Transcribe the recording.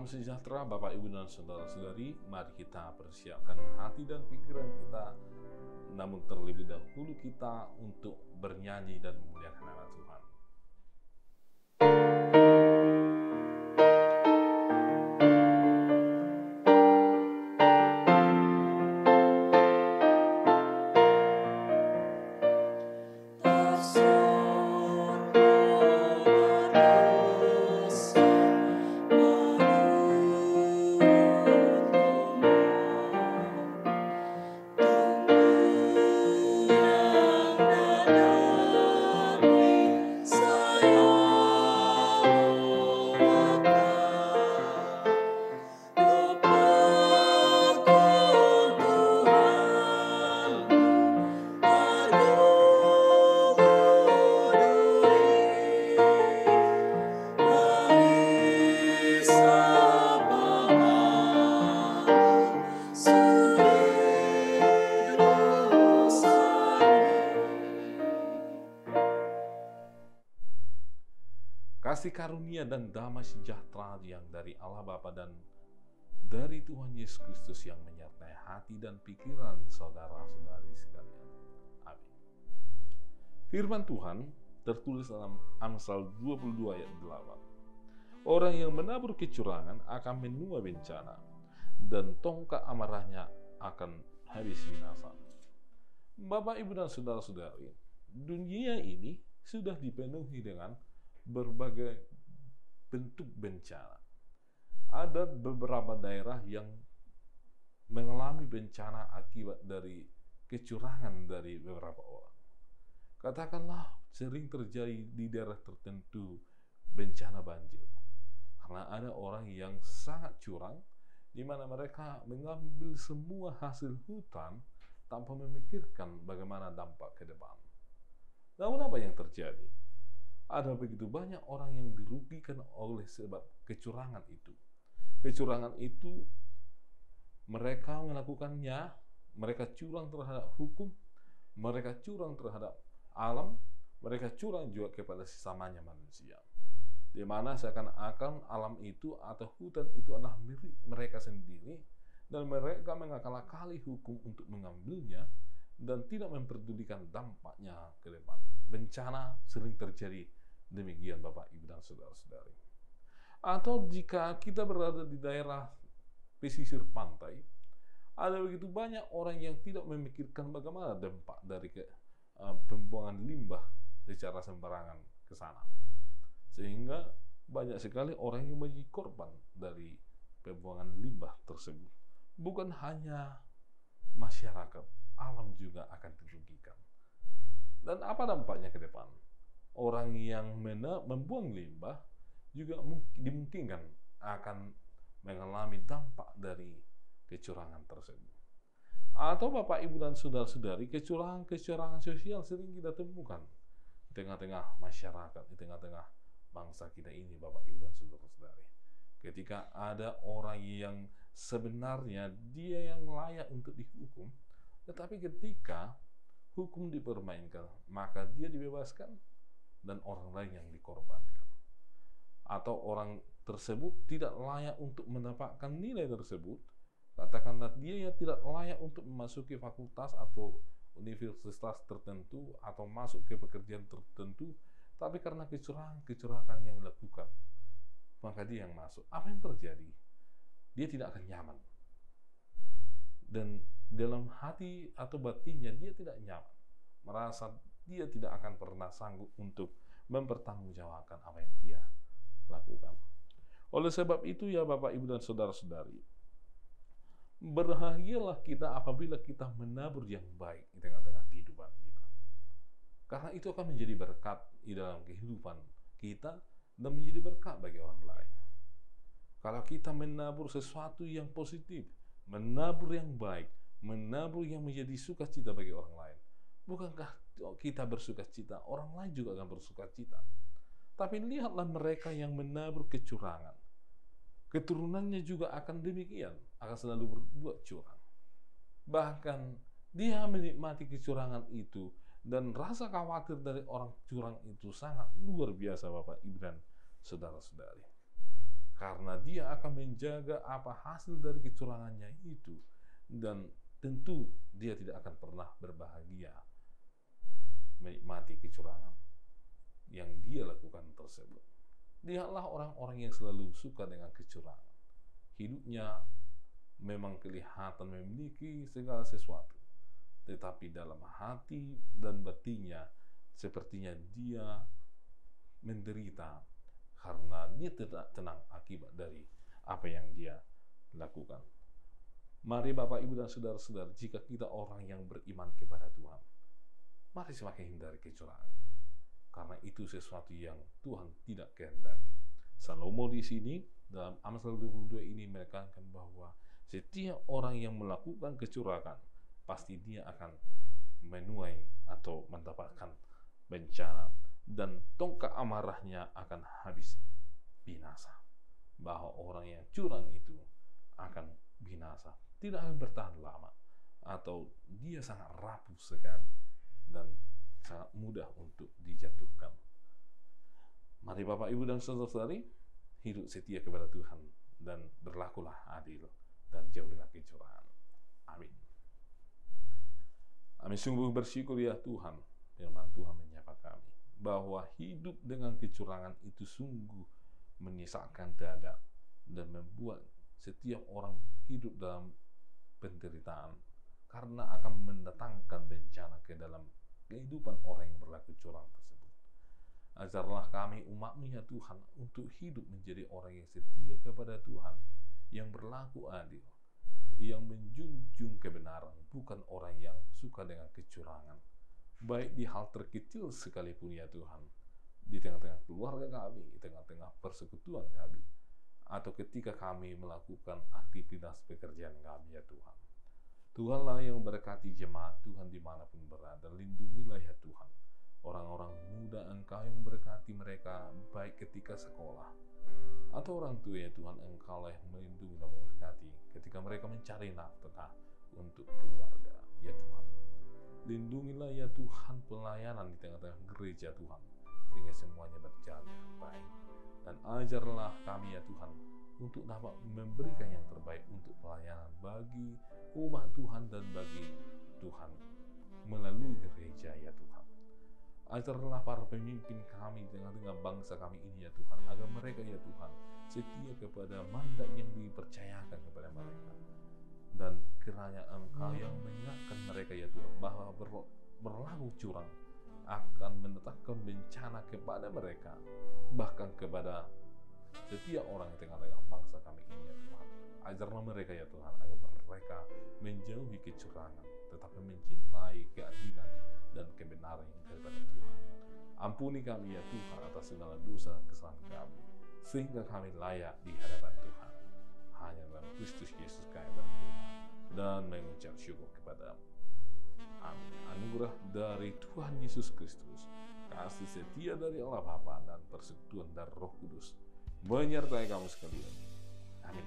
Salam sejahtera Bapak Ibu dan Saudara-saudari. Mari kita persiapkan hati dan pikiran kita, namun terlebih dahulu kita untuk bernyanyi dan memuliakan nama Tuhan. Kasih karunia dan damai sejahtera yang dari Allah Bapa dan dari Tuhan Yesus Kristus yang menyertai hati dan pikiran saudara-saudari sekalian. Amin. Firman Tuhan tertulis dalam Amsal 22 ayat 8. Orang yang menabur kecurangan akan menuai bencana, dan tongkat amarahnya akan habis binasa. Bapak, Ibu, dan saudara-saudari, dunia ini sudah dipenuhi dengan berbagai bentuk bencana. Ada beberapa daerah yang mengalami bencana akibat dari kecurangan dari beberapa orang. Katakanlah sering terjadi di daerah tertentu bencana banjir. Karena ada orang yang sangat curang, di mana mereka mengambil semua hasil hutan tanpa memikirkan bagaimana dampak ke depan. Namun apa yang terjadi? Ada begitu banyak orang yang dirugikan oleh sebab kecurangan itu. Kecurangan itu mereka melakukannya, mereka curang terhadap hukum, mereka curang terhadap alam, mereka curang juga kepada sesamanya manusia. Di mana seakan-akan alam itu atau hutan itu adalah milik mereka sendiri, dan mereka mengakal-akali hukum untuk mengambilnya dan tidak memperdulikan dampaknya ke depan. Bencana sering terjadi demikian Bapak, Ibu, dan saudara-saudari. Atau jika kita berada di daerah pesisir pantai, ada begitu banyak orang yang tidak memikirkan bagaimana dampak dari pembuangan limbah secara sembarangan ke sana. Sehingga banyak sekali orang yang menjadi korban dari pembuangan limbah tersebut. Bukan hanya masyarakat, alam juga akan dirugikan. Dan apa dampaknya ke depan? Orang yang membuang limbah juga dimungkinkan akan mengalami dampak dari kecurangan tersebut. Atau Bapak, Ibu, dan saudara-saudari, kecurangan sosial sering kita temukan di tengah-tengah masyarakat, di tengah-tengah bangsa kita ini, Bapak, Ibu, dan saudara-saudari. Ketika ada orang yang sebenarnya dia yang layak untuk dihukum, tetapi ketika hukum dipermainkan, maka dia dibebaskan dan orang lain yang dikorbankan. Atau orang tersebut tidak layak untuk mendapatkan nilai tersebut, katakanlah dia yang tidak layak untuk memasuki fakultas atau universitas tertentu atau masuk ke pekerjaan tertentu, tapi karena kecurangan yang dilakukan, maka dia yang masuk. Apa yang terjadi? Dia tidak akan nyaman. Dan dalam hati atau batinnya dia tidak nyaman, merasa dia tidak akan pernah sanggup untuk mempertanggungjawabkan apa yang dia lakukan. Oleh sebab itu ya Bapak, Ibu, dan saudara-saudari, berbahagialah kita apabila kita menabur yang baik di tengah-tengah kehidupan kita. Karena itu akan menjadi berkat di dalam kehidupan kita dan menjadi berkat bagi orang lain. Kalau kita menabur sesuatu yang positif, menabur yang baik, menabur yang menjadi sukacita bagi orang lain, bukankah kita bersukacita, orang lain juga akan bersukacita? Tapi lihatlah mereka yang menabur kecurangan, keturunannya juga akan demikian, akan selalu berbuat curang. Bahkan dia menikmati kecurangan itu, dan rasa khawatir dari orang curang itu sangat luar biasa Bapak, Ibu, dan saudara-saudari. karena dia akan menjaga apa hasil dari kecurangannya itu, dan tentu dia tidak akan pernah berbahagia menikmati kecurangan yang dia lakukan tersebut. Lihatlah orang-orang yang selalu suka dengan kecurangan. Hidupnya memang kelihatan memiliki segala sesuatu, tetapi dalam hati dan batinnya sepertinya dia menderita karena dia tidak tenang akibat dari apa yang dia lakukan. Mari Bapak, Ibu, dan saudara-saudara, jika kita orang yang beriman kepada Tuhan, mari semakin hindari kecurangan, karena itu sesuatu yang Tuhan tidak kehendaki. Salomo di sini dalam Amsal 22 ini menekankan bahwa setiap orang yang melakukan kecurangan pasti dia akan menuai atau mendapatkan bencana, dan tongkat amarahnya akan habis binasa. Bahwa orang yang curang itu akan binasa, tidak akan bertahan lama, atau dia sangat rapuh sekali dan sangat mudah untuk dijatuhkan. Mari Bapak, Ibu, dan saudara-saudari, hidup setia kepada Tuhan dan berlakulah adil dan jauhilah kecurangan. Amin. Amin. Sungguh bersyukur ya Tuhan, firman Tuhan menyapa kami bahwa hidup dengan kecurangan itu sungguh menyesakkan dada dan membuat setiap orang hidup dalam penderitaan, karena akan mendatangkan bencana ke dalam kehidupan orang yang berlaku curang tersebut. Ajarlah kami umat-Mu ya Tuhan untuk hidup menjadi orang yang setia kepada Tuhan, yang berlaku adil, yang menjunjung kebenaran, bukan orang yang suka dengan kecurangan, baik di hal terkecil sekalipun ya Tuhan, di tengah-tengah keluarga kami, di tengah-tengah persekutuan kami, atau ketika kami melakukan aktivitas pekerjaan kami ya Tuhan. Tuhanlah yang berkati jemaat Tuhan dimanapun berada. Lindungilah ya Tuhan orang-orang muda Engkau yang berkati mereka, baik ketika sekolah atau orang tua ya Tuhan. Engkau lah yang melindungi dan memberkati ketika mereka mencari nafkah untuk keluarga ya Tuhan. Lindungilah ya Tuhan pelayanan di tengah-tengah gereja Tuhan, sehingga semuanya berjalan dengan baik. Dan ajarlah kami ya Tuhan untuk dapat memberikan yang terbaik untuk pelayanan bagi umat Tuhan dan bagi Tuhan melalui gereja ya Tuhan. Ajarlah para pemimpin kami dengan bangsa kami ini ya Tuhan, agar mereka ya Tuhan setia kepada mandat yang dipercayakan kepada mereka, dan kiranya Engkau yang mengingatkan mereka ya Tuhan bahwa berlaku curang akan mendatangkan bencana kepada mereka, bahkan kepada setiap orang di tengah-tengah bangsa kami ini ya Tuhan. Ajarlah mereka ya Tuhan agar mereka menjauhi kecurangan, tetapi mencintai keadilan dan kebenaran yang daripada Tuhan. Ampuni kami ya Tuhan atas segala dosa dan kesalahan kami, sehingga kami layak di hadapan Tuhan. Hanya dalam Kristus Yesus kami berdoa dan mengucap syukur kepada-Mu. Amin. Anugerah dari Tuhan Yesus Kristus, kasih setia dari Allah Bapa, dan persekutuan dari Roh Kudus menyertai kamu sekalian. Amin.